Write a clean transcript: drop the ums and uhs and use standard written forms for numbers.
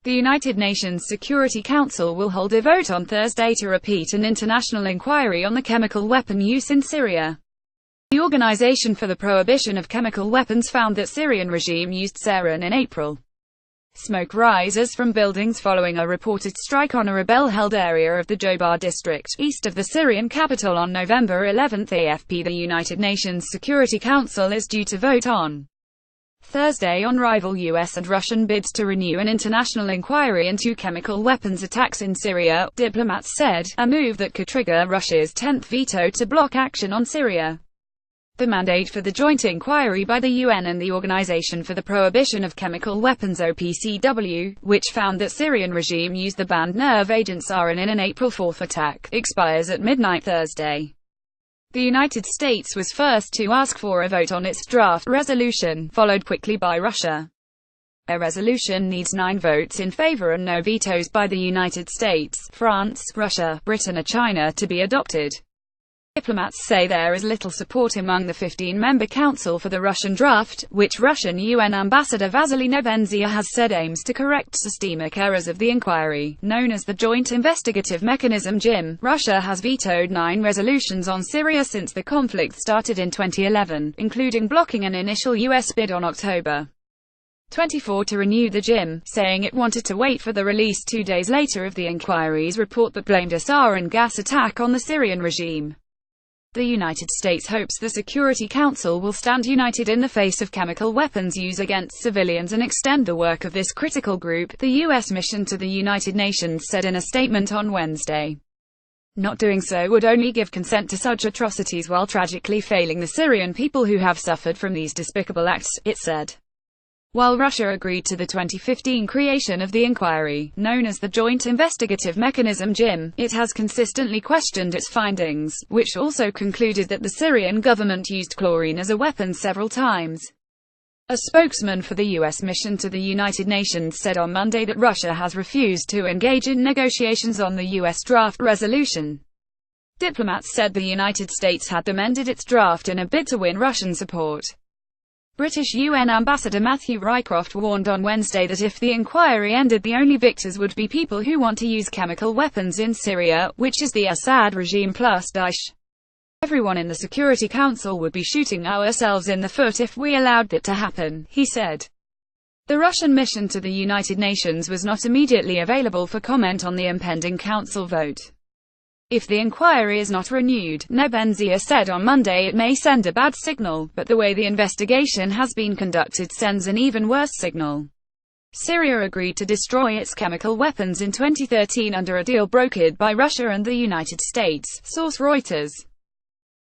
The United Nations Security Council will hold a vote on Thursday to repeat an international inquiry on the chemical weapon use in Syria. The Organization for the Prohibition of Chemical Weapons found that Syrian regime used sarin in April. Smoke rises from buildings following a reported strike on a rebel-held area of the Jobar district, east of the Syrian capital on November 11. AFP. The United Nations Security Council is due to vote on Thursday on rival US and Russian bids to renew an international inquiry into chemical weapons attacks in Syria, diplomats said, a move that could trigger Russia's 10th veto to block action on Syria. The mandate for the joint inquiry by the UN and the Organization for the Prohibition of Chemical Weapons (OPCW), which found that Syrian regime used the banned nerve agent sarin in an April 4 attack, expires at midnight Thursday. The United States was first to ask for a vote on its draft resolution, followed quickly by Russia. A resolution needs 9 votes in favor and no vetoes by the United States, France, Russia, Britain or China to be adopted. Diplomats say there is little support among the 15-member council for the Russian draft, which Russian UN Ambassador Vasily Nebenzia has said aims to correct systemic errors of the inquiry, known as the Joint Investigative Mechanism (JIM). Russia has vetoed 9 resolutions on Syria since the conflict started in 2011, including blocking an initial US bid on October 24 to renew the JIM, saying it wanted to wait for the release 2 days later of the inquiry's report that blamed a sarin gas attack on the Syrian regime. The United States hopes the Security Council will stand united in the face of chemical weapons use against civilians and extend the work of this critical group, the U.S. mission to the United Nations said in a statement on Wednesday. Not doing so would only give consent to such atrocities while tragically failing the Syrian people who have suffered from these despicable acts, it said. While Russia agreed to the 2015 creation of the inquiry, known as the Joint Investigative Mechanism (JIM), it has consistently questioned its findings, which also concluded that the Syrian government used chlorine as a weapon several times. A spokesman for the U.S. mission to the United Nations said on Monday that Russia has refused to engage in negotiations on the U.S. draft resolution. Diplomats said the United States had amended its draft in a bid to win Russian support. British UN Ambassador Matthew Rycroft warned on Wednesday that if the inquiry ended, the only victors would be people who want to use chemical weapons in Syria, which is the Assad regime plus Daesh. Everyone in the Security Council would be shooting ourselves in the foot if we allowed that to happen, he said. The Russian mission to the United Nations was not immediately available for comment on the impending council vote. If the inquiry is not renewed, Nebenzia said on Monday, it may send a bad signal, but the way the investigation has been conducted sends an even worse signal. Syria agreed to destroy its chemical weapons in 2013 under a deal brokered by Russia and the United States, source Reuters.